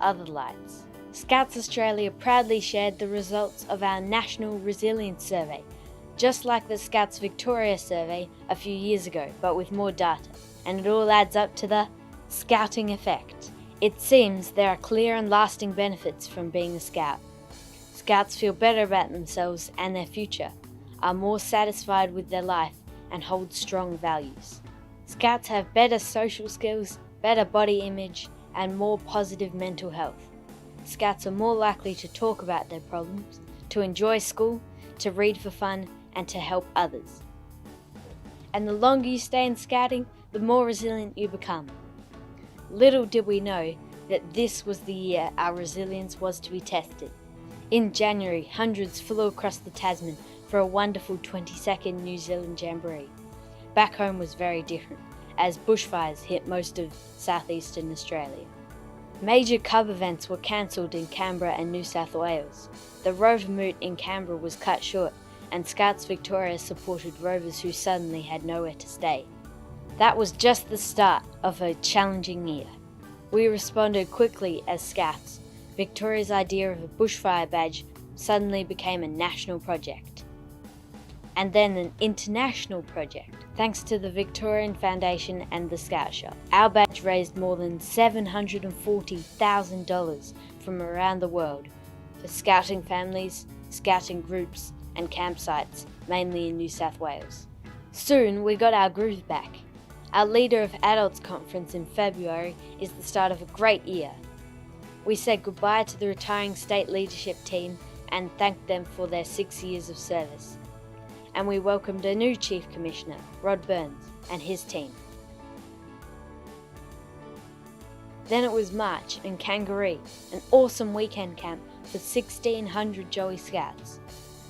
other lights. Scouts Australia proudly shared the results of our National Resilience Survey, just like the Scouts Victoria survey a few years ago, but with more data. And it all adds up to the Scouting effect. It seems there are clear and lasting benefits from being a Scout. Scouts feel better about themselves and their future, are more satisfied with their life, and hold strong values. Scouts have better social skills, better body image, and more positive mental health. Scouts are more likely to talk about their problems, to enjoy school, to read for fun, and to help others. And the longer you stay in Scouting, the more resilient you become. Little did we know that this was the year our resilience was to be tested. In January, hundreds flew across the Tasman for a wonderful 22nd New Zealand Jamboree. Back home was very different, as bushfires hit most of southeastern Australia. Major cub events were cancelled in Canberra and New South Wales. The Rover Moot in Canberra was cut short, and Scouts Victoria supported rovers who suddenly had nowhere to stay. That was just the start of a challenging year. We responded quickly as Scouts. Victoria's idea of a bushfire badge suddenly became a national project, and then an international project, thanks to the Victorian Foundation and the Scout Shop. Our badge raised more than $740,000 from around the world for Scouting families, Scouting groups, and campsites, mainly in New South Wales. Soon we got our groove back. Our Leader of Adults conference in February is the start of a great year. We said goodbye to the retiring state leadership team and thanked them for their 6 years of service. And we welcomed a new Chief Commissioner, Rod Burns, and his team. Then it was March in Kangaroo, an awesome weekend camp for 1,600 Joey Scouts.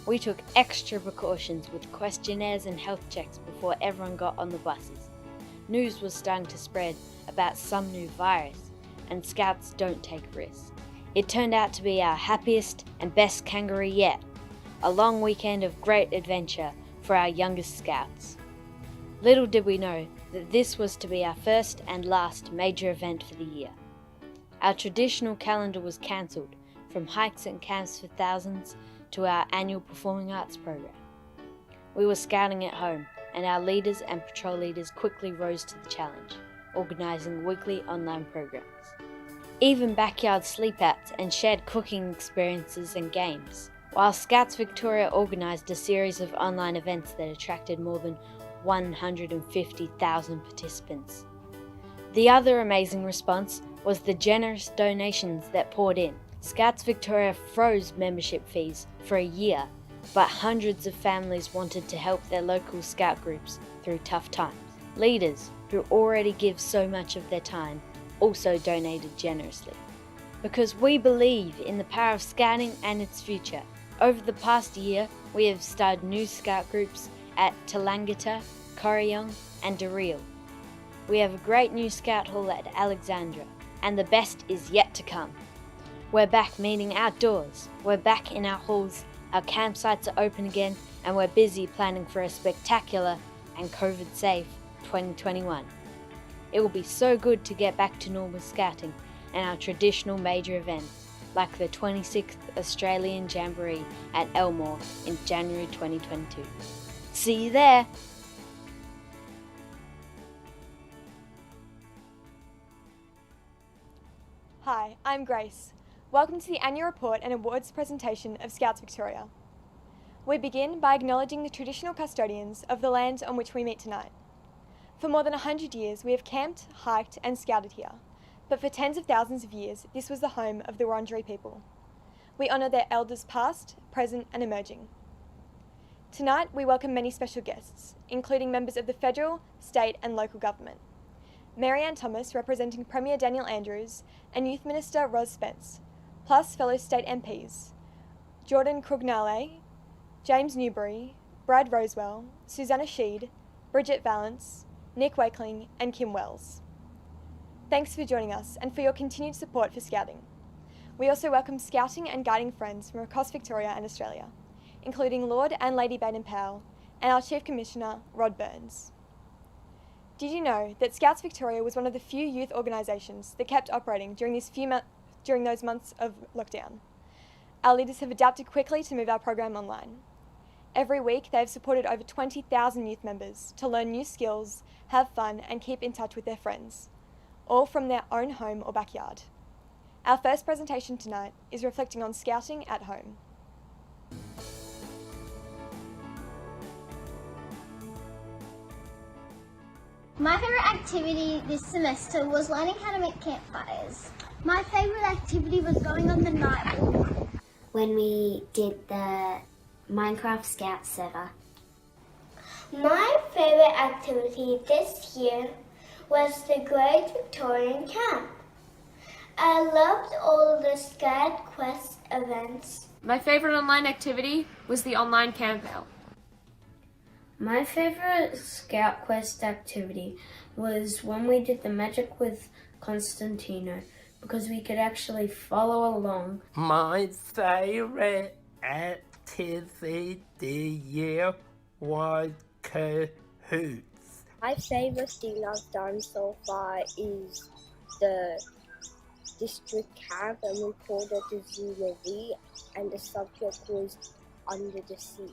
We took extra precautions with questionnaires and health checks before everyone got on the buses. News was starting to spread about some new virus, and Scouts don't take risks. It turned out to be our happiest and best Kangaroo yet, a long weekend of great adventure for our youngest Scouts. Little did we know that this was to be our first and last major event for the year. Our traditional calendar was cancelled, from hikes and camps for thousands to our annual performing arts program. We were scouting at home, and our leaders and patrol leaders quickly rose to the challenge, organising weekly online programs. Even backyard sleepouts and shared cooking experiences and games, while Scouts Victoria organised a series of online events that attracted more than 150,000 participants. The other amazing response was the generous donations that poured in. Scouts Victoria froze membership fees for a year, but hundreds of families wanted to help their local Scout groups through tough times. Leaders, who already give so much of their time, also donated generously. Because we believe in the power of Scouting and its future. Over the past year, we have started new Scout groups at Talangata, Corryong and Daryl. We have a great new Scout hall at Alexandra, and the best is yet to come. We're back meeting outdoors, we're back in our halls, our campsites are open again, and we're busy planning for a spectacular and COVID-safe 2021. It will be so good to get back to normal Scouting and our traditional major events, like the 26th Australian Jamboree at Elmore in January 2022. See you there! Hi, I'm Grace. Welcome to the annual report and awards presentation of Scouts Victoria. We begin by acknowledging the traditional custodians of the land on which we meet tonight. For more than 100 years, we have camped, hiked and scouted here, but for tens of thousands of years, this was the home of the Wurundjeri people. We honour their elders past, present and emerging. Tonight, we welcome many special guests, including members of the federal, state and local government. Marianne Thomas, representing Premier Daniel Andrews, and Youth Minister Ros Spence, plus fellow state MPs, Jordan Krugnale, James Newbury, Brad Rosewell, Susanna Sheed, Bridget Valance, Nick Wakeling and Kim Wells. Thanks for joining us and for your continued support for Scouting. We also welcome Scouting and Guiding friends from across Victoria and Australia, including Lord and Lady Baden-Powell and our Chief Commissioner, Rod Burns. Did you know that Scouts Victoria was one of the few youth organisations that kept operating during these during those months of lockdown. Our leaders have adapted quickly to move our program online. Every week, they have supported over 20,000 youth members to learn new skills, have fun, and keep in touch with their friends, all from their own home or backyard. Our first presentation tonight is reflecting on scouting at home. My favourite activity this semester was learning how to make campfires. My favourite activity was going on the night walk. When we did the Minecraft Scout server. My favourite activity this year was the Great Victorian Camp. I loved all the Scout Quest events. My favourite online activity was the online campbell. My favourite Scout Quest activity was when we did the magic with Constantino, because we could actually follow along. My favourite activity this year was Cahoots. My favourite thing I've done so far is the district camp, and we called it the Zoo, and the subject was Under the Sea.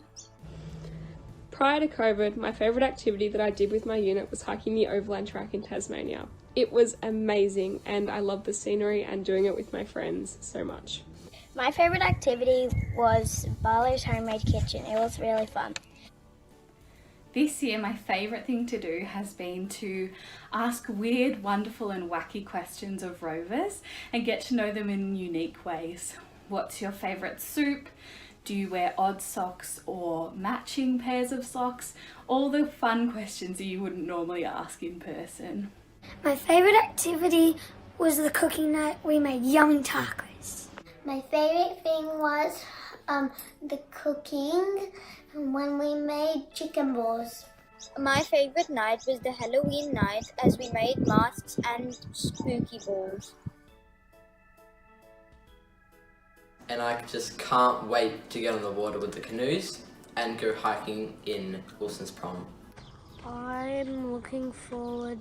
Prior to COVID, my favourite activity that I did with my unit was hiking the overland track in Tasmania. It was amazing and I loved the scenery and doing it with my friends so much. My favourite activity was Barlow's homemade kitchen. It was really fun. This year, my favourite thing to do has been to ask weird, wonderful and wacky questions of rovers and get to know them in unique ways. What's your favourite soup? Do you wear odd socks or matching pairs of socks? All the fun questions that you wouldn't normally ask in person. My favourite activity was the cooking night. We made yummy tacos. My favourite thing was the cooking when we made chicken balls. My favourite night was the Halloween night, as we made masks and spooky balls. And I just can't wait to get on the water with the canoes and go hiking in Wilson's Prom. I'm looking forward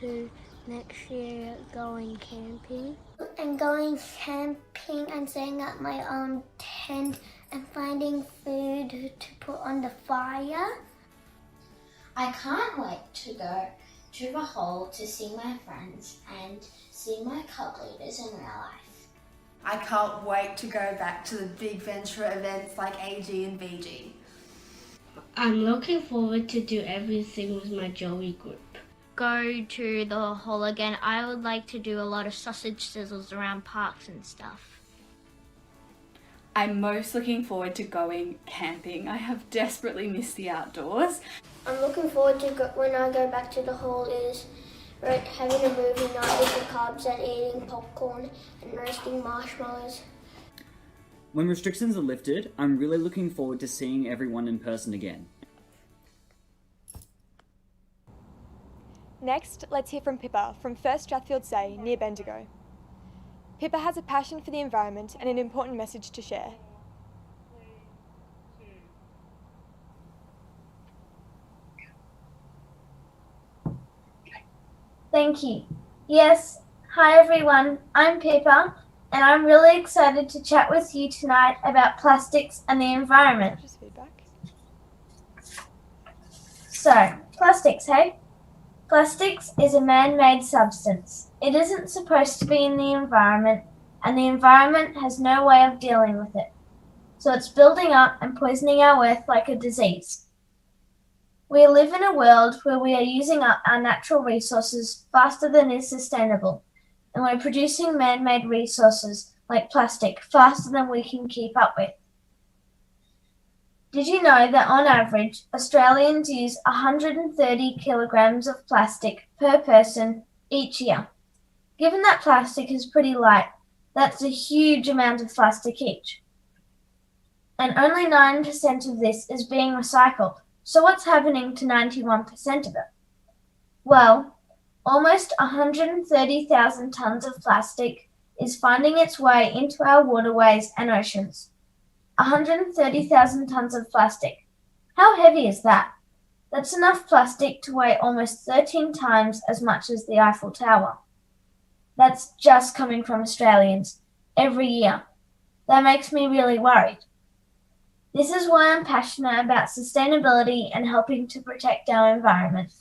to next year going camping. And going camping and setting up my own tent and finding food to put on the fire. I can't wait to go to the hall to see my friends and see my club leaders in real life. I can't wait to go back to the big venture events like AG and VG. I'm looking forward to do everything with my Joey group. Go to the hall again. I would like to do a lot of sausage sizzles around parks and stuff. I'm most looking forward to going camping. I have desperately missed the outdoors. I'm looking forward to when I go back to the hall is having a movie night with the cubs and eating popcorn and roasting marshmallows. When restrictions are lifted, I'm really looking forward to seeing everyone in person again. Next, let's hear from Pippa from First Strathfield Say near Bendigo. Pippa has a passion for the environment and an important message to share. Thank you. Yes, hi everyone, I'm Pippa and I'm really excited to chat with you tonight about plastics and the environment. So, plastics, hey? Plastics is a man-made substance. It isn't supposed to be in the environment, and the environment has no way of dealing with it. So it's building up and poisoning our earth like a disease. We live in a world where we are using up our natural resources faster than is sustainable, and we're producing man-made resources like plastic faster than we can keep up with. Did you know that on average, Australians use 130 kilograms of plastic per person each year? Given that plastic is pretty light, that's a huge amount of plastic each. And only 9% of this is being recycled. So what's happening to 91% of it? Well, almost 130,000 tonnes of plastic is finding its way into our waterways and oceans. 130,000 tonnes of plastic. How heavy is that? That's enough plastic to weigh almost 13 times as much as the Eiffel Tower. That's just coming from Australians. every year. That makes me really worried. This is why I'm passionate about sustainability and helping to protect our environment.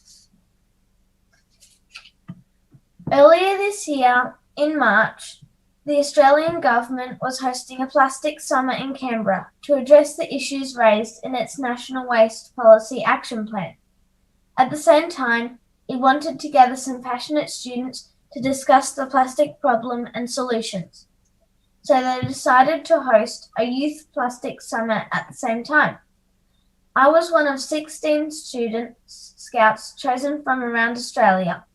Earlier this year, in March, the Australian government was hosting a plastic summit in Canberra to address the issues raised in its National Waste Policy Action Plan. At the same time, it wanted to gather some passionate students to discuss the plastic problem and solutions. So they decided to host a youth plastic summit at the same time. I was one of 16 scouts chosen from around Australia.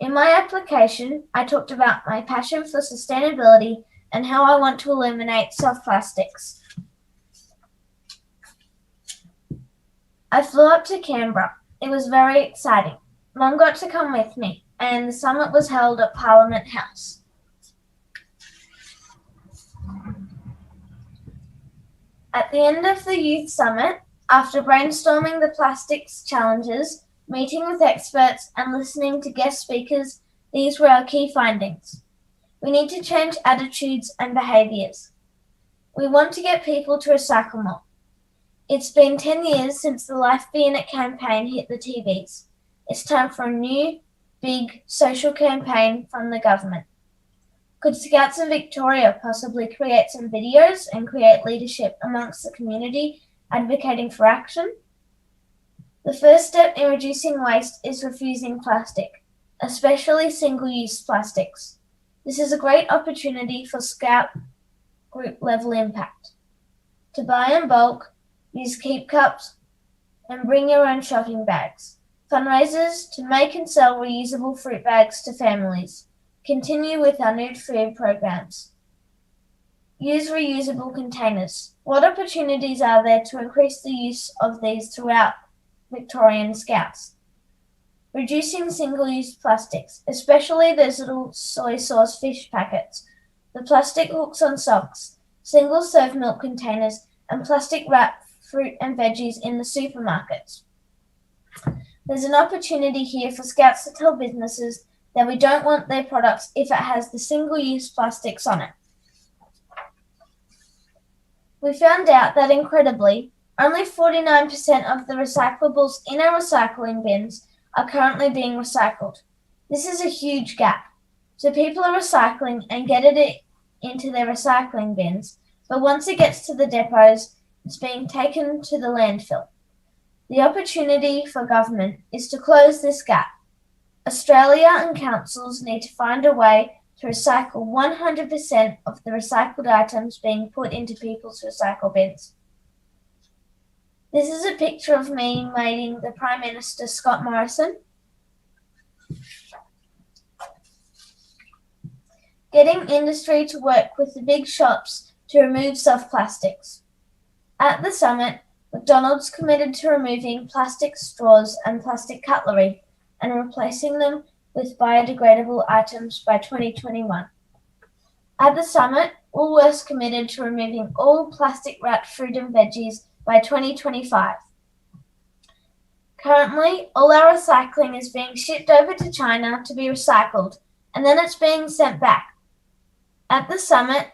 In my application, I talked about my passion for sustainability and how I want to eliminate soft plastics. I flew up to Canberra. It was very exciting. Mum got to come with me, and the summit was held at Parliament House. At the end of the youth summit, after brainstorming the plastics challenges, meeting with experts, and listening to guest speakers, these were our key findings. We need to change attitudes and behaviours. We want to get people to recycle more. It's been 10 years since the Life Be In It campaign hit the TVs. It's time for a new, big social campaign from the government. Could Scouts in Victoria possibly create some videos and create leadership amongst the community advocating for action? The first step in reducing waste is refusing plastic, especially single-use plastics. This is a great opportunity for Scout group level impact. To buy in bulk, use keep cups, and bring your own shopping bags. Fundraisers to make and sell reusable fruit bags to families. Continue with our new food programs. Use reusable containers. What opportunities are there to increase the use of these throughout Victorian Scouts? Reducing single-use plastics, especially those little soy sauce fish packets, the plastic hooks on socks, single-serve milk containers, and plastic wrap fruit and veggies in the supermarkets. There's an opportunity here for Scouts to tell businesses that we don't want their products if it has the single-use plastics on it. We found out that, incredibly, only 49% of the recyclables in our recycling bins are currently being recycled. This is a huge gap. So people are recycling and getting it into their recycling bins, but once it gets to the depots, it's being taken to the landfill. The opportunity for government is to close this gap. Australia and councils need to find a way to recycle 100% of the recycled items being put into people's recycle bins. This is a picture of me meeting the Prime Minister Scott Morrison. Getting industry to work with the big shops to remove soft plastics. At the summit, McDonald's committed to removing plastic straws and plastic cutlery and replacing them with biodegradable items by 2021. At the summit, Woolworths committed to removing all plastic-wrapped fruit and veggies by 2025. Currently, all our recycling is being shipped over to China to be recycled, and then it's being sent back. At the summit,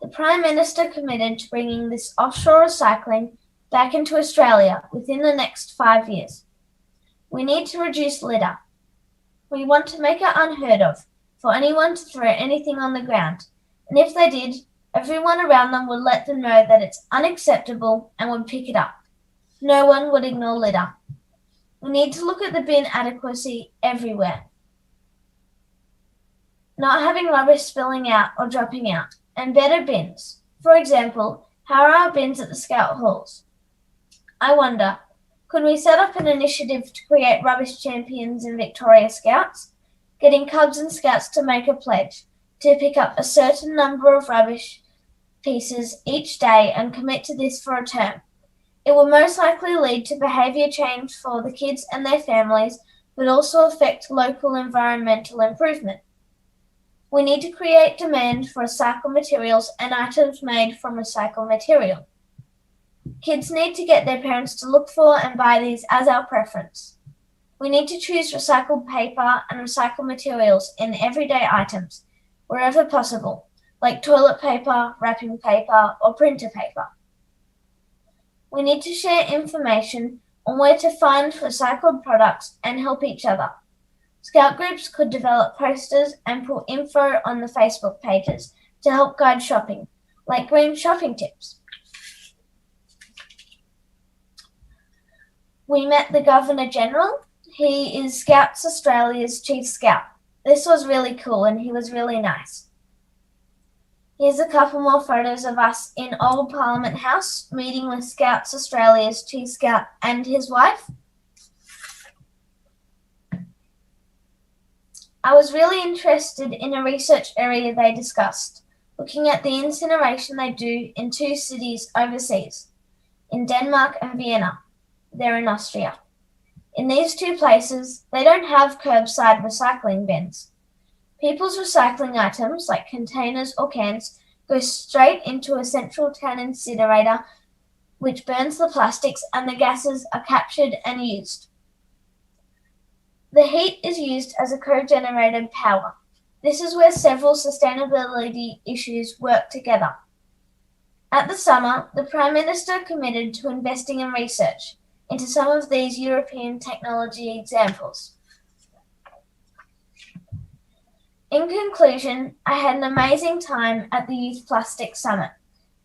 the Prime Minister committed to bringing this offshore recycling back into Australia within the next 5 years. We need to reduce litter. We want to make it unheard of for anyone to throw anything on the ground, and if they did, everyone around them would let them know that it's unacceptable and would pick it up. No one would ignore litter. We need to look at the bin adequacy everywhere. Not having rubbish spilling out or dropping out, and better bins. For example, how are our bins at the Scout halls? I wonder, could we set up an initiative to create rubbish champions in Victoria Scouts, getting Cubs and Scouts to make a pledge to pick up a certain number of rubbish pieces each day and commit to this for a term? It will most likely lead to behaviour change for the kids and their families, but also affect local environmental improvement. We need to create demand for recycled materials and items made from recycled material. Kids need to get their parents to look for and buy these as our preference. We need to choose recycled paper and recycled materials in everyday items, wherever possible, like toilet paper, wrapping paper, or printer paper. We need to share information on where to find recycled products and help each other. Scout groups could develop posters and put info on the Facebook pages to help guide shopping, like green shopping tips. We met the Governor General. He is Scouts Australia's Chief Scout. This was really cool and he was really nice. Here's a couple more photos of us in Old Parliament House meeting with Scouts Australia's Chief Scout and his wife. I was really interested in a research area they discussed, looking at the incineration they do in 2 cities overseas, in Denmark and Vienna. They're in Austria. In these 2 places, they don't have curbside recycling bins. People's recycling items, like containers or cans, go straight into a central town incinerator, which burns the plastics and the gases are captured and used. The heat is used as a co-generated power. This is where several sustainability issues work together. At the summer, the Prime Minister committed to investing in research into some of these European technology examples. In conclusion, I had an amazing time at the Youth Plastic Summit,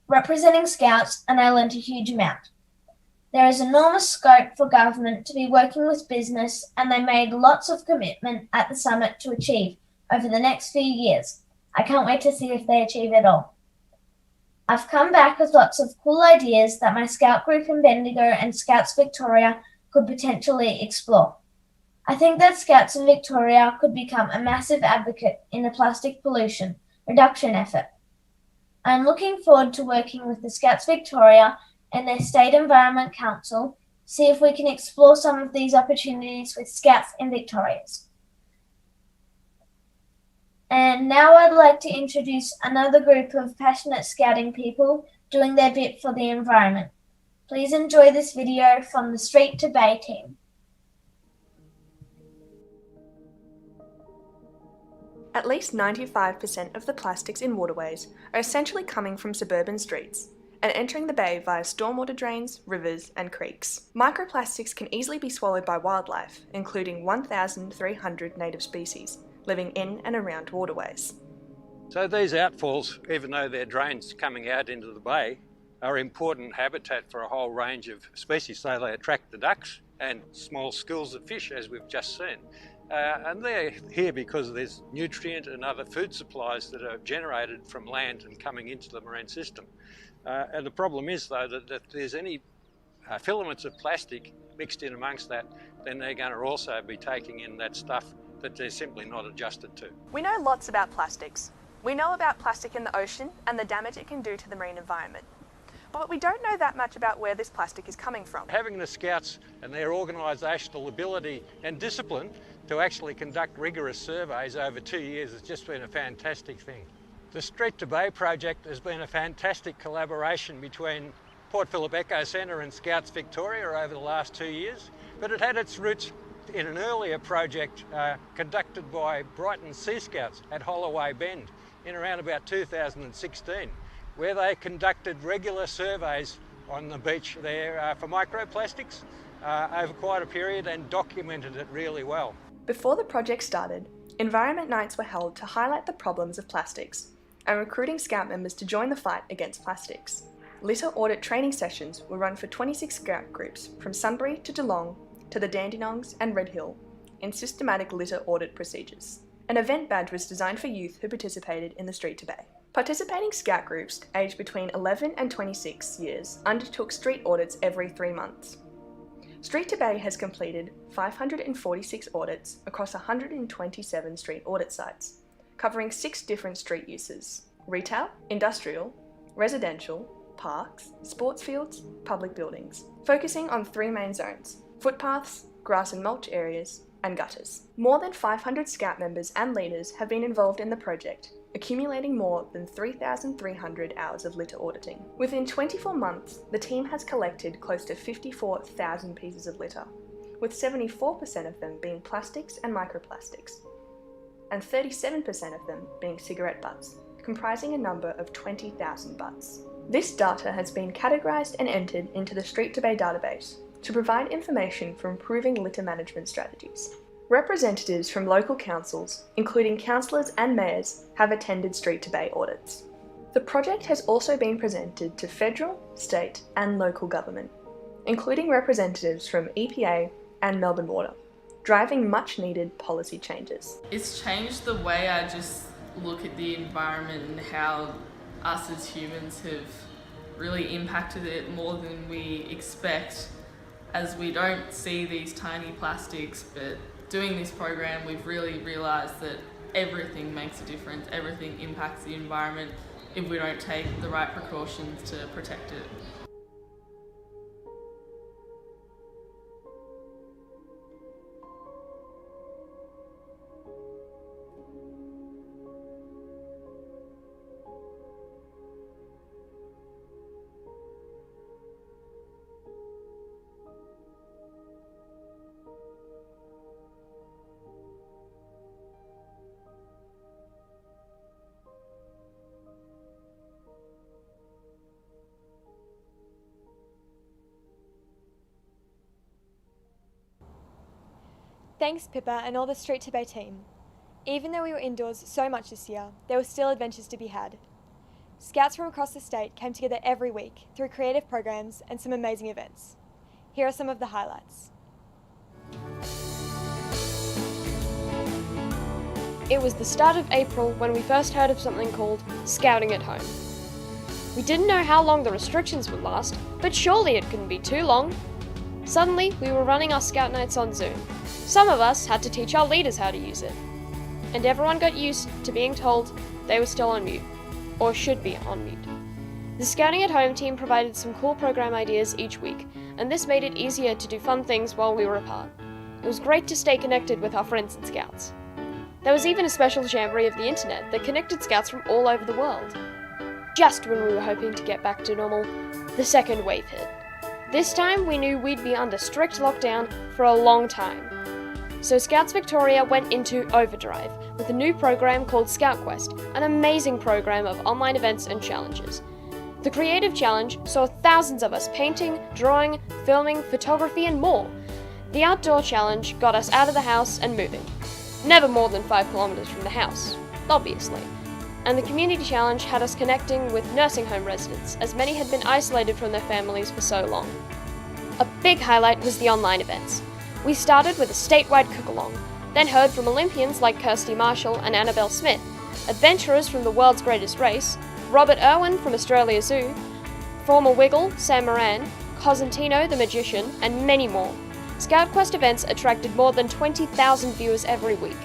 representing Scouts, and I learnt a huge amount. There is enormous scope for government to be working with business, and they made lots of commitment at the summit to achieve over the next few years. I can't wait to see if they achieve it all. I've come back with lots of cool ideas that my Scout group in Bendigo and Scouts Victoria could potentially explore. I think that Scouts in Victoria could become a massive advocate in the plastic pollution reduction effort. I'm looking forward to working with the Scouts Victoria and their State Environment Council, see if we can explore some of these opportunities with Scouts in Victoria. And now I'd like to introduce another group of passionate scouting people doing their bit for the environment. Please enjoy this video from the Street to Bay team. At least 95% of the plastics in waterways are essentially coming from suburban streets and entering the bay via stormwater drains, rivers and creeks. Microplastics can easily be swallowed by wildlife, including 1,300 native species living in and around waterways. So these outfalls, even though they're drains coming out into the bay, are important habitat for a whole range of species. So they attract the ducks and small schools of fish, as we've just seen. And they're here because there's nutrient and other food supplies that are generated from land and coming into the marine system. And the problem is, though, that if there's any filaments of plastic mixed in amongst that, then they're going to also be taking in that stuff that they're simply not adjusted to. We know lots about plastics. We know about plastic in the ocean and the damage it can do to the marine environment. But we don't know that much about where this plastic is coming from. Having the Scouts and their organisational ability and discipline to actually conduct rigorous surveys over 2 years has just been a fantastic thing. The Street to Bay project has been a fantastic collaboration between Port Phillip Eco Centre and Scouts Victoria over the last 2 years, but it had its roots in an earlier project conducted by Brighton Sea Scouts at Holloway Bend in around about 2016, where they conducted regular surveys on the beach there for microplastics over quite a period and documented it really well. Before the project started, environment nights were held to highlight the problems of plastics and recruiting Scout members to join the fight against plastics. Litter audit training sessions were run for 26 Scout groups from Sunbury to Geelong to the Dandenongs and Red Hill in systematic litter audit procedures. An event badge was designed for youth who participated in the Street to Bay. Participating Scout groups aged between 11 and 26 years undertook street audits every 3 months. Street to Bay has completed 546 audits across 127 street audit sites, covering 6 different street uses: retail, industrial, residential, parks, sports fields, public buildings, focusing on 3 main zones: footpaths, grass and mulch areas, and gutters. More than 500 Scout members and leaders have been involved in the project, accumulating more than 3,300 hours of litter auditing. Within 24 months, the team has collected close to 54,000 pieces of litter, with 74% of them being plastics and microplastics, and 37% of them being cigarette butts. comprising a number of 20,000 butts. This data has been categorised and entered into the Street to Bay database to provide information for improving litter management strategies. Representatives from local councils, including councillors and mayors, have attended Street to Bay audits. The project has also been presented to federal, state and local government, including representatives from EPA and Melbourne Water, driving much needed policy changes. It's changed the way I just look at the environment and how us as humans have really impacted it more than we expect, as we don't see these tiny plastics, but doing this program we've really realised that everything makes a difference, everything impacts the environment if we don't take the right precautions to protect it. Thanks Pippa and all the Street to Bay team. Even though we were indoors so much this year, there were still adventures to be had. Scouts from across the state came together every week through creative programs and some amazing events. Here are some of the highlights. It was the start of April when we first heard of something called Scouting at Home. We didn't know how long the restrictions would last, but surely it couldn't be too long. Suddenly, we were running our Scout nights on Zoom. Some of us had to teach our leaders how to use it. And everyone got used to being told they were still on mute, or should be on mute. The Scouting at Home team provided some cool program ideas each week, and this made it easier to do fun things while we were apart. It was great to stay connected with our friends and Scouts. There was even a special jamboree of the internet that connected Scouts from all over the world. Just when we were hoping to get back to normal, the second wave hit. This time we knew we'd be under strict lockdown for a long time. So Scouts Victoria went into overdrive with a new program called Scout Quest, an amazing program of online events and challenges. The Creative Challenge saw thousands of us painting, drawing, filming, photography and more. The Outdoor Challenge got us out of the house and moving. Never more than 5 kilometers from the house, obviously. And the Community Challenge had us connecting with nursing home residents, as many had been isolated from their families for so long. A big highlight was the online events. We started with a statewide cook-along, then heard from Olympians like Kirsty Marshall and Annabelle Smith, adventurers from the world's greatest race, Robert Irwin from Australia Zoo, former Wiggle, Sam Moran, Cosentino the Magician, and many more. Scout Quest events attracted more than 20,000 viewers every week.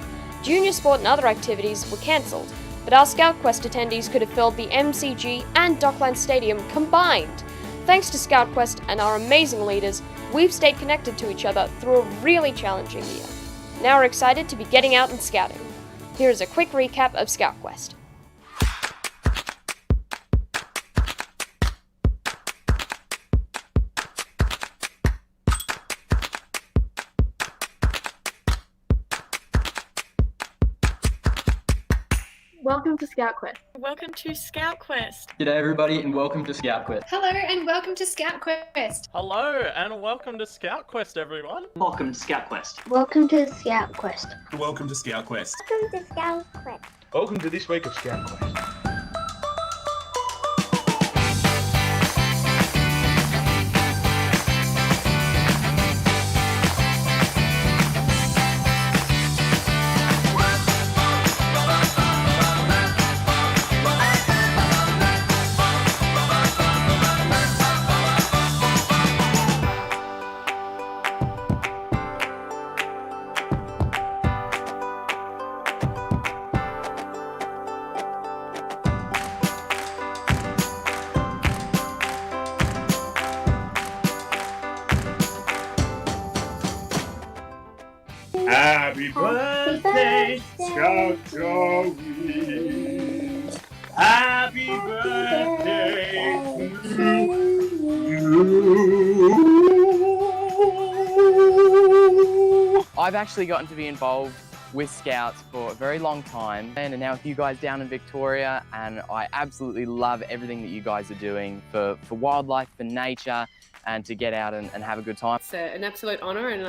Junior sport and other activities were cancelled, but our Scout Quest attendees could have filled the MCG and Dockland Stadium combined. Thanks to Scout Quest and our amazing leaders, we've stayed connected to each other through a really challenging year. Now we're excited to be getting out and scouting. Here is a quick recap of Scout Quest. Welcome to Scout Quest. Welcome to Scout Quest. G'day everybody and welcome to Scout Quest. Hello and welcome to Scout Quest. Hello and welcome to Scout Quest, everyone. Welcome to Scout Quest. Welcome to Scout Quest. Welcome to Scout Quest. Welcome to Scout Quest. Welcome to this week of Scout Quest. Happy birthday, Scout Joey. Happy birthday to you. I've actually gotten to be involved with Scouts for a very long time and now with you guys down in Victoria, and I absolutely love everything that you guys are doing for wildlife, for nature, and to get out and have a good time. It's an absolute honour, and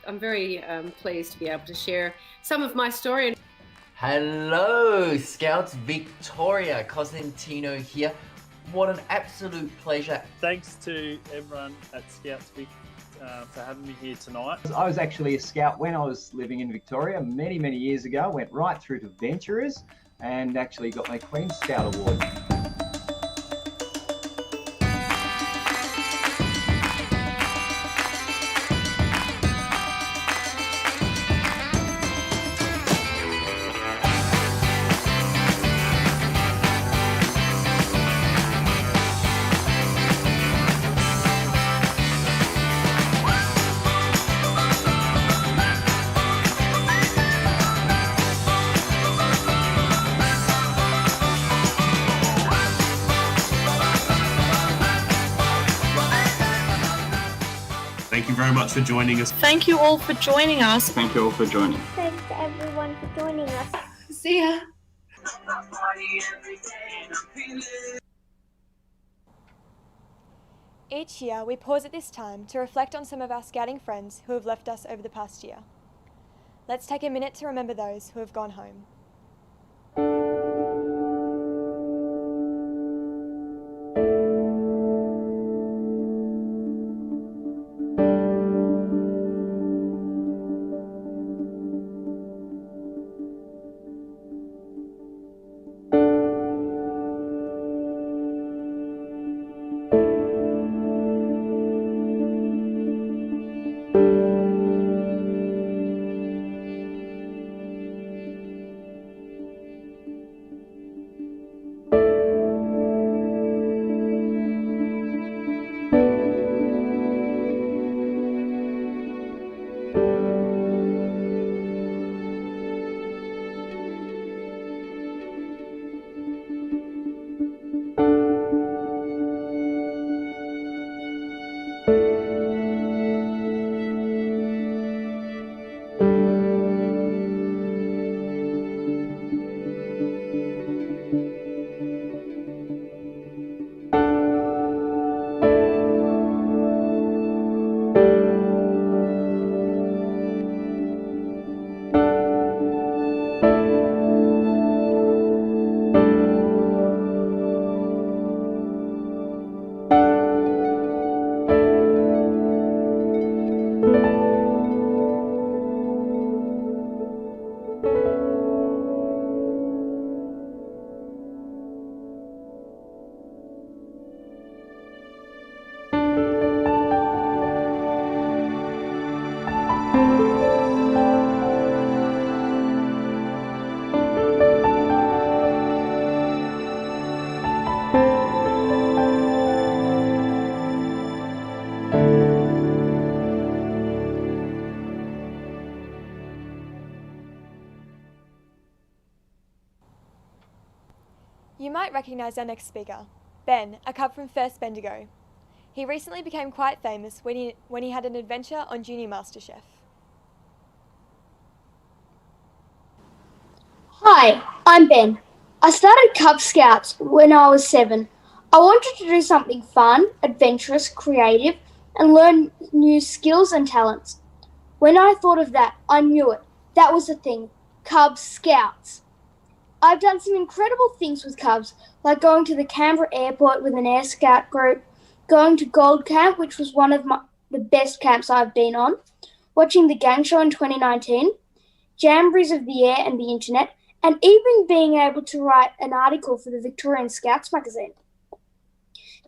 I'm very pleased to be able to share some of my story. Hello, Scouts Victoria, Cosentino here. What an absolute pleasure. Thanks to everyone at Scouts Vic for having me here tonight. I was actually a scout when I was living in Victoria many, many years ago. Went right through to Venturers and actually got my Queen Scout Award. Thank you very much for joining us. Thank you all for joining us. Thank you all for joining. Thanks to everyone for joining us. See ya. Each year, we pause at this time to reflect on some of our scouting friends who have left us over the past year. Let's take a minute to remember those who have gone home. You might recognise our next speaker, Ben, a cub from First Bendigo. He recently became quite famous when he had an adventure on Junior MasterChef. Hi, I'm Ben. I started Cub Scouts when I was 7. I wanted to do something fun, adventurous, creative, and learn new skills and talents. When I thought of that, I knew it. That was the thing, Cub Scouts. I've done some incredible things with Cubs, like going to the Canberra airport with an Air Scout group, going to Gold Camp, which was one of the best camps I've been on, watching the Gang Show in 2019, Jamborees of the Air and the Internet, and even being able to write an article for the Victorian Scouts magazine.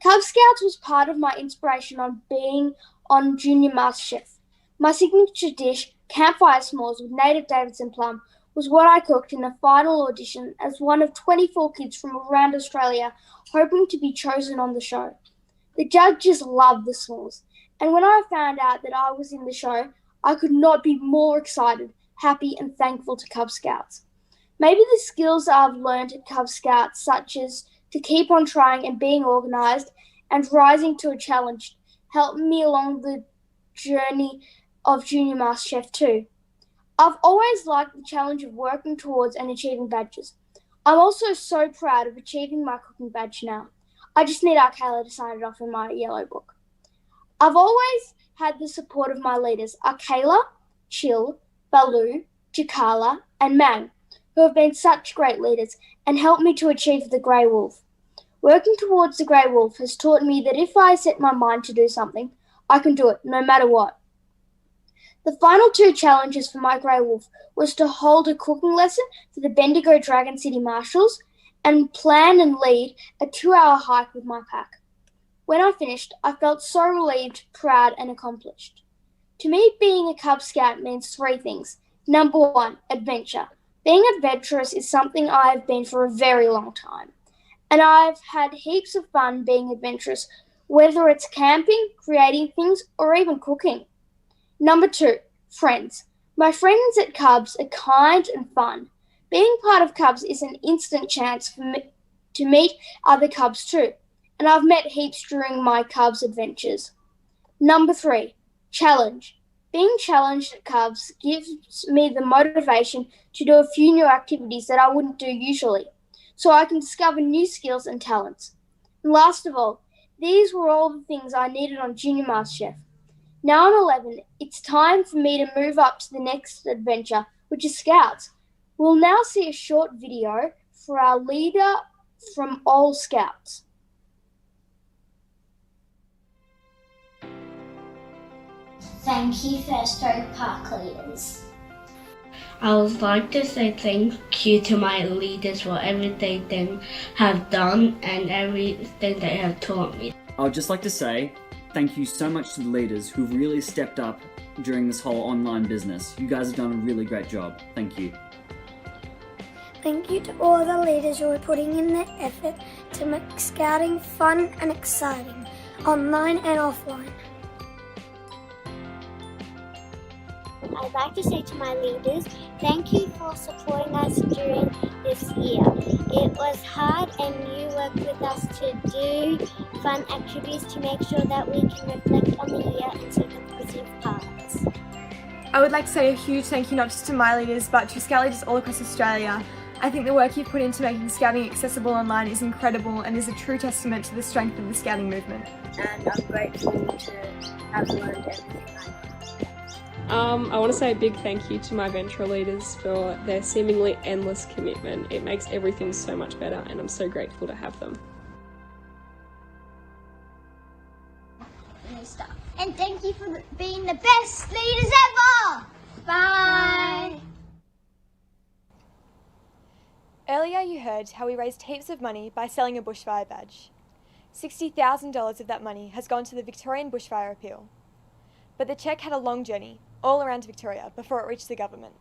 Cub Scouts was part of my inspiration on being on Junior MasterChef. My signature dish, campfire s'mores with native Davidson plum, was what I cooked in the final audition as one of 24 kids from around Australia hoping to be chosen on the show. The judges loved the s'mores, and when I found out that I was in the show, I could not be more excited, happy and thankful to Cub Scouts. Maybe the skills I've learned at Cub Scouts, such as to keep on trying and being organised and rising to a challenge, helped me along the journey of Junior MasterChef too. I've always liked the challenge of working towards and achieving badges. I'm also so proud of achieving my cooking badge now. I just need Arkayla to sign it off in my yellow book. I've always had the support of my leaders, Arkayla, Chill, Baloo, Jakala, and Mang, who have been such great leaders and helped me to achieve the Grey Wolf. Working towards the Grey Wolf has taught me that if I set my mind to do something, I can do it no matter what. The final 2 challenges for my Grey Wolf was to hold a cooking lesson for the Bendigo Dragon City Marshals and plan and lead a 2-hour hike with my pack. When I finished, I felt so relieved, proud, and accomplished. To me, being a Cub Scout means 3 things. Number 1, adventure. Being adventurous is something I have been for a very long time. And I've had heaps of fun being adventurous, whether it's camping, creating things, or even cooking. Number 2, friends. My friends at Cubs are kind and fun. Being part of Cubs is an instant chance for me to meet other Cubs too, and I've met heaps during my Cubs adventures. Number 3, challenge. Being challenged at Cubs gives me the motivation to do a few new activities that I wouldn't do usually, so I can discover new skills and talents. And last of all, these were all the things I needed on Junior MasterChef. Now I'm 11, it's time for me to move up to the next adventure, which is Scouts. We'll now see a short video for our leader from all Scouts. Thank you, First Oak Park leaders. I would like to say thank you to my leaders for everything they have done and everything they have taught me. I would just like to say thank you so much to the leaders who've really stepped up during this whole online business. You guys have done a really great job. Thank you. Thank you to all the leaders who are putting in the effort to make scouting fun and exciting, online and offline. I'd like to say to my leaders, thank you for supporting us during this year. It was hard and you worked with us to do fun activities to make sure that we can reflect on the year and see the positive parts. I would like to say a huge thank you not just to my leaders but to Scout leaders all across Australia. I think the work you've put into making scouting accessible online is incredible and is a true testament to the strength of the scouting movement. And I'm grateful to have learned everything I know. I want to say a big thank you to my venture leaders for their seemingly endless commitment. It makes everything so much better and I'm so grateful to have them. And thank you for being the best leaders ever! Bye! Earlier you heard how we raised heaps of money by selling a bushfire badge. $60,000 of that money has gone to the Victorian Bushfire Appeal. But the cheque had a long journey, all around Victoria, before it reached the government.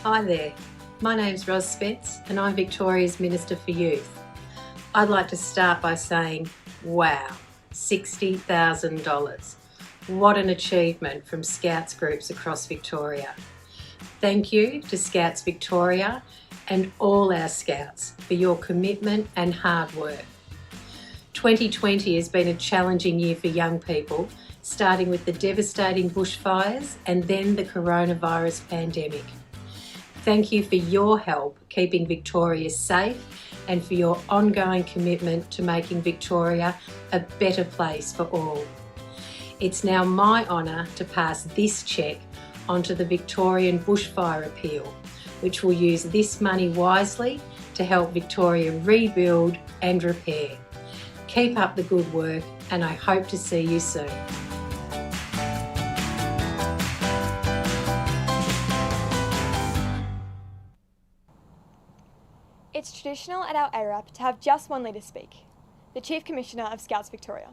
Hi there, my name's Ros Spence and I'm Victoria's Minister for Youth. I'd like to start by saying, wow, $60,000. What an achievement from Scouts groups across Victoria. Thank you to Scouts Victoria and all our Scouts for your commitment and hard work. 2020 has been a challenging year for young people, starting with the devastating bushfires and then the coronavirus pandemic. Thank you for your help keeping Victoria safe and for your ongoing commitment to making Victoria a better place for all. It's now my honour to pass this cheque onto the Victorian Bushfire Appeal, which will use this money wisely to help Victoria rebuild and repair. Keep up the good work, and I hope to see you soon. It's traditional at our Arap to have just one leader speak, the Chief Commissioner of Scouts Victoria.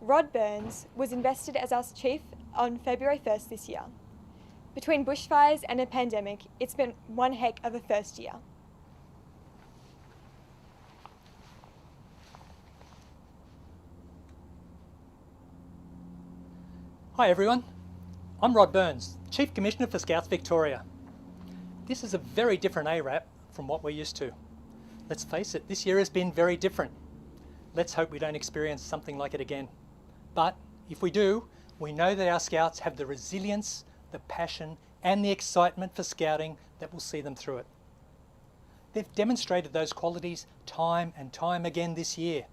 Rod Burns was invested as our chief on February 1st this year. Between bushfires and a pandemic, it's been one heck of a first year. Hi everyone, I'm Rod Burns, Chief Commissioner for Scouts Victoria. This is a very different ARAP from what we're used to. Let's face it, this year has been very different. Let's hope we don't experience something like it again. But if we do, we know that our Scouts have the resilience, the passion and the excitement for Scouting that will see them through it. They've demonstrated those qualities time and time again this year.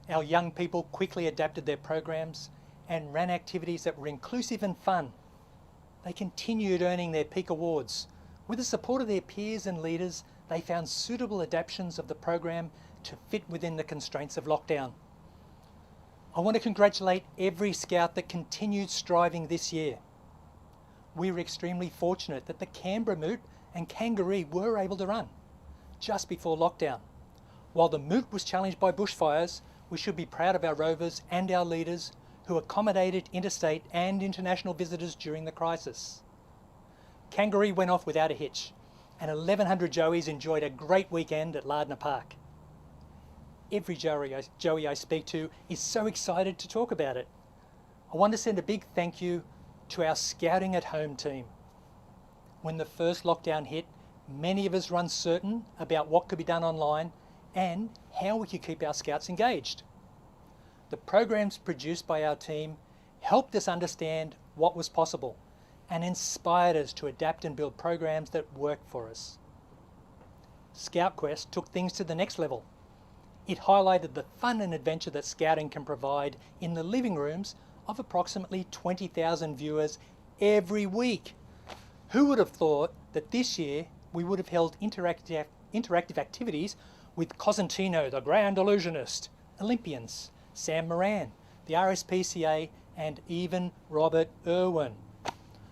Our young people quickly adapted their programs and ran activities that were inclusive and fun. They continued earning their peak awards. With the support of their peers and leaders, they found suitable adaptations of the program to fit within the constraints of lockdown. I want to congratulate every Scout that continued striving this year. We were extremely fortunate that the Canberra Moot and Kangaroo were able to run just before lockdown. While the Moot was challenged by bushfires, we should be proud of our rovers and our leaders who accommodated interstate and international visitors during the crisis. Kangaroo went off without a hitch, and 1,100 Joeys enjoyed a great weekend at Lardner Park. Every Joey I speak to is so excited to talk about it. I want to send a big thank you to our Scouting at Home team. When the first lockdown hit, many of us were uncertain about what could be done online and how we could keep our Scouts engaged. The programs produced by our team helped us understand what was possible and inspired us to adapt and build programs that work for us. ScoutQuest took things to the next level. It highlighted the fun and adventure that Scouting can provide in the living rooms of approximately 20,000 viewers every week. Who would have thought that this year we would have held interactive activities with Cosentino, the Grand Illusionist, Olympians, Sam Moran, the RSPCA, and even Robert Irwin.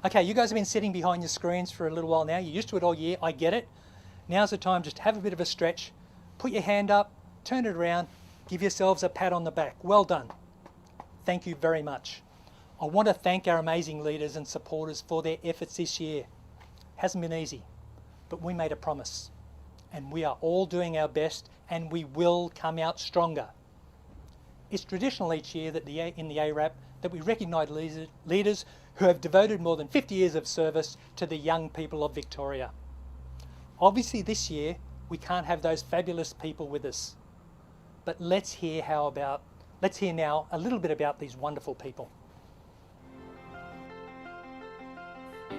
Okay, you guys have been sitting behind your screens for a little while now. You're used to it all year, I get it. Now's the time just to have a bit of a stretch, put your hand up, turn it around, give yourselves a pat on the back. Well done. Thank you very much. I want to thank our amazing leaders and supporters for their efforts this year. Hasn't been easy, but we made a promise and we are all doing our best and we will come out stronger. It's traditional each year that in the ARAP that we recognise leaders who have devoted more than 50 years of service to the young people of Victoria. Obviously this year we can't have those fabulous people with us, but let's hear now a little bit about these wonderful people.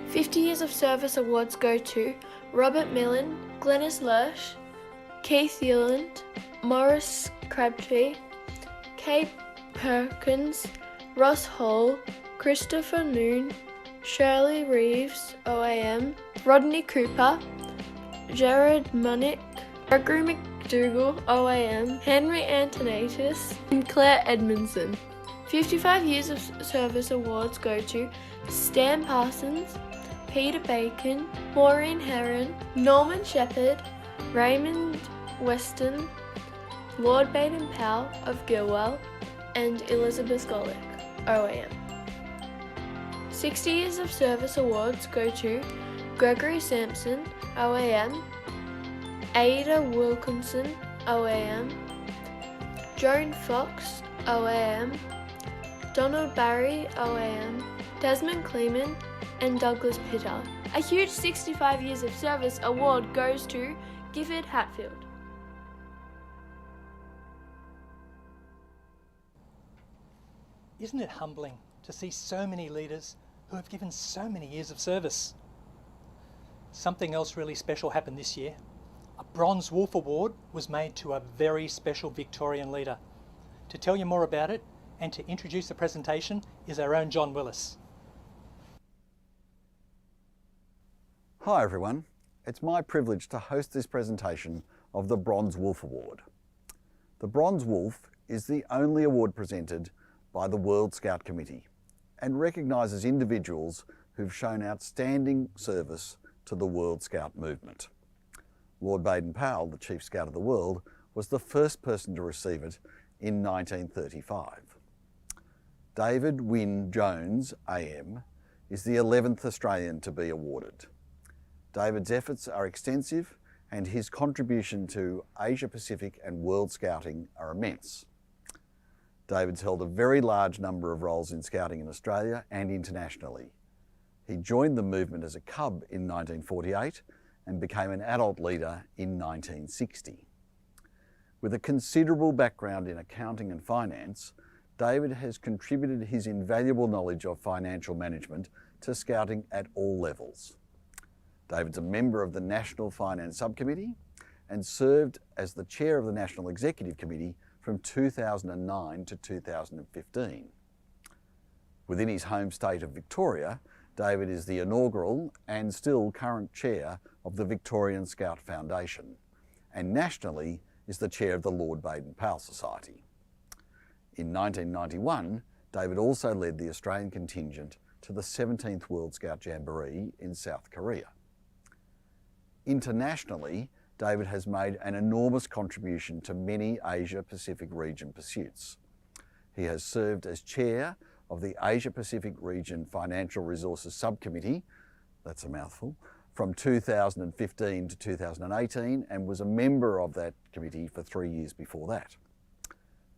50 Years of Service Awards go to Robert Millen, Glenys Lurch, Keith Euland, Morris Crabtree, Kate Perkins, Ross Hall, Christopher Noon, Shirley Reeves, OAM, Rodney Cooper, Jared Munick, Gregory McDougall, OAM, Henry Antonatus, and Claire Edmondson. 55 Years of Service Awards go to Stan Parsons, Peter Bacon, Maureen Heron, Norman Shepherd, Raymond Weston, Lord Baden-Powell of Gilwell, and Elizabeth Golick, OAM. 60 Years of Service Awards go to Gregory Sampson, OAM, Ada Wilkinson, OAM, Joan Fox, OAM, Donald Barry, OAM, Desmond Kleeman, and Douglas Pitter, A huge 65 Years of Service award goes to Gifford Hatfield. Isn't it humbling to see so many leaders who have given so many years of service? Something else really special happened this year. A Bronze Wolf Award was made to a very special Victorian leader. To tell you more about it and to introduce the presentation is our own John Willis. Hi everyone, it's my privilege to host this presentation of the Bronze Wolf Award. The Bronze Wolf is the only award presented by the World Scout Committee and recognises individuals who've shown outstanding service to the World Scout movement. Lord Baden-Powell, the Chief Scout of the world, was the first person to receive it in 1935. David Wynne Jones, AM, is the 11th Australian to be awarded. David's efforts are extensive and his contribution to Asia Pacific and World Scouting are immense. David's held a very large number of roles in Scouting in Australia and internationally. He joined the movement as a cub in 1948 and became an adult leader in 1960. With a considerable background in accounting and finance, David has contributed his invaluable knowledge of financial management to Scouting at all levels. David's a member of the National Finance Subcommittee and served as the chair of the National Executive Committee from 2009 to 2015. Within his home state of Victoria, David is the inaugural and still current chair of the Victorian Scout Foundation, and nationally is the chair of the Lord Baden-Powell Society. In 1991, David also led the Australian contingent to the 17th World Scout Jamboree in South Korea. Internationally, David has made an enormous contribution to many Asia Pacific region pursuits. He has served as chair of the Asia Pacific Region Financial Resources Subcommittee, that's a mouthful, from 2015 to 2018 and was a member of that committee for 3 years before that.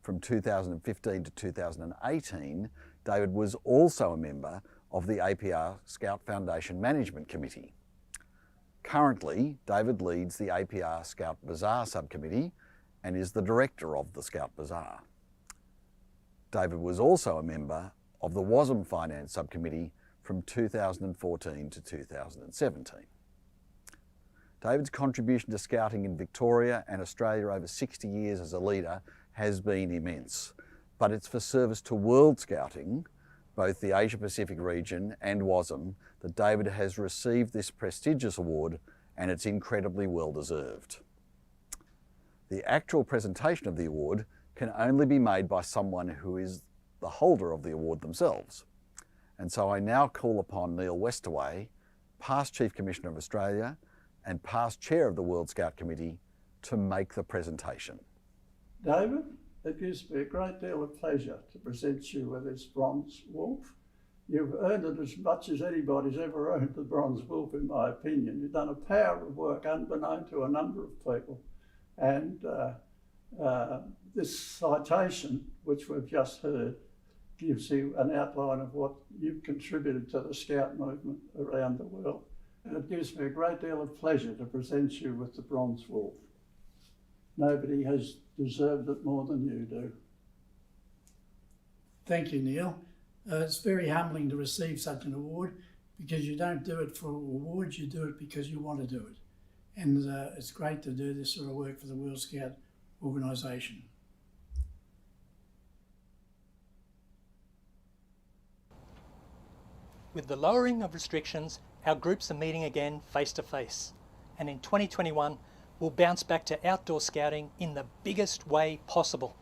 From 2015 to 2018, David was also a member of the APR Scout Foundation Management Committee. Currently, David leads the APR Scout Bazaar Subcommittee and is the director of the Scout Bazaar. David was also a member of the WASM Finance Subcommittee from 2014 to 2017. David's contribution to Scouting in Victoria and Australia over 60 years as a leader has been immense, but it's for service to World Scouting, both the Asia Pacific region and WASM, that David has received this prestigious award, and it's incredibly well deserved. The actual presentation of the award can only be made by someone who is the holder of the award themselves. And so I now call upon Neil Westaway, past Chief Commissioner of Australia and past Chair of the World Scout Committee, to make the presentation. David, it gives me a great deal of pleasure to present you with this Bronze Wolf. You've earned it as much as anybody's ever earned the Bronze Wolf, in my opinion. You've done a power of work unbeknown to a number of people. And this citation, which we've just heard, gives you an outline of what you've contributed to the Scout movement around the world. And it gives me a great deal of pleasure to present you with the Bronze Wolf. Nobody has deserved it more than you do. Thank you, Neil. It's very humbling to receive such an award, because you don't do it for awards, you do it because you want to do it. And it's great to do this sort of work for the World Scout organisation. With the lowering of restrictions, our groups are meeting again face to face. And in 2021, we'll bounce back to outdoor scouting in the biggest way possible.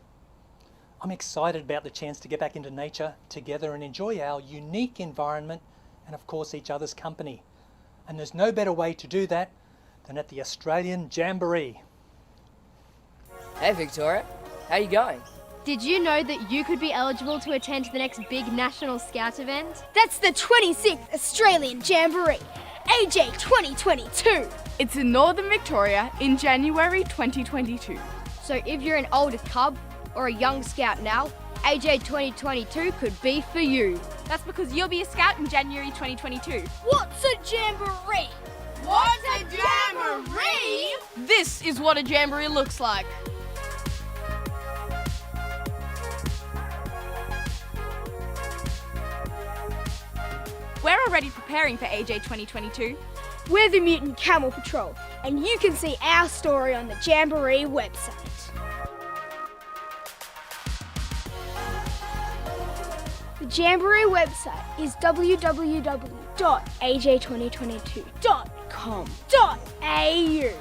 I'm excited about the chance to get back into nature together and enjoy our unique environment and of course each other's company. And there's no better way to do that than at the Australian Jamboree. Hey Victoria, how you going? Did you know that you could be eligible to attend the next big National Scout event? That's the 26th Australian Jamboree, AJ 2022. It's in Northern Victoria in January 2022. So if you're an older cub or a young scout now, AJ 2022 could be for you. That's because you'll be a scout in January 2022. What's a jamboree? What's a jamboree? This is what a jamboree looks like. We're already preparing for AJ 2022. We're the Mutant Camel Patrol, and you can see our story on the Jamboree website. The Jamboree website is www.aj2022.com.au.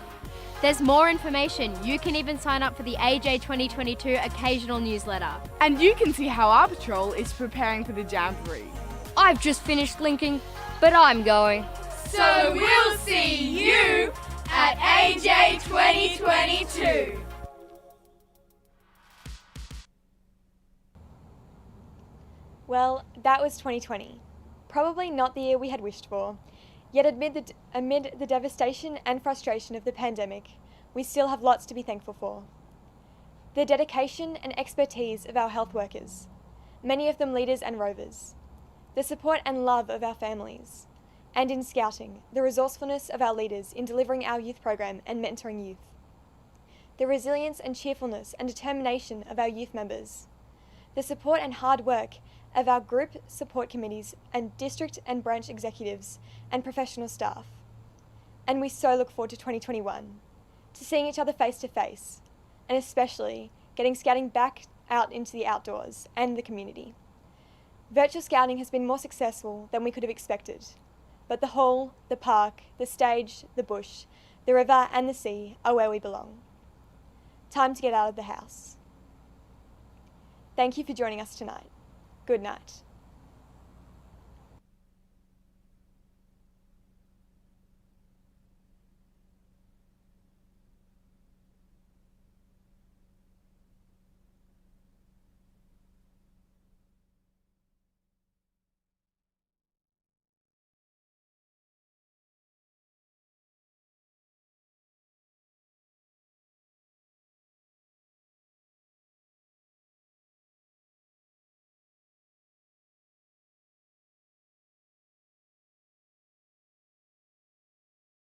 There's more information. You can even sign up for the AJ 2022 occasional newsletter. And you can see how our patrol is preparing for the jamboree. I've just finished linking, but I'm going. So we'll see you at AJ 2022. Well, that was 2020. Probably not the year we had wished for. Yet amid the devastation and frustration of the pandemic, we still have lots to be thankful for. The dedication and expertise of our health workers, many of them leaders and rovers. The support and love of our families. And in Scouting, the resourcefulness of our leaders in delivering our youth program and mentoring youth. The resilience and cheerfulness and determination of our youth members. The support and hard work of our group support committees and district and branch executives and professional staff. And we so look forward to 2021, to seeing each other face to face, and especially getting Scouting back out into the outdoors and the community. Virtual Scouting has been more successful than we could have expected, but the hall, the park, the stage, the bush, the river and the sea are where we belong. Time to get out of the house. Thank you for joining us tonight. Good night.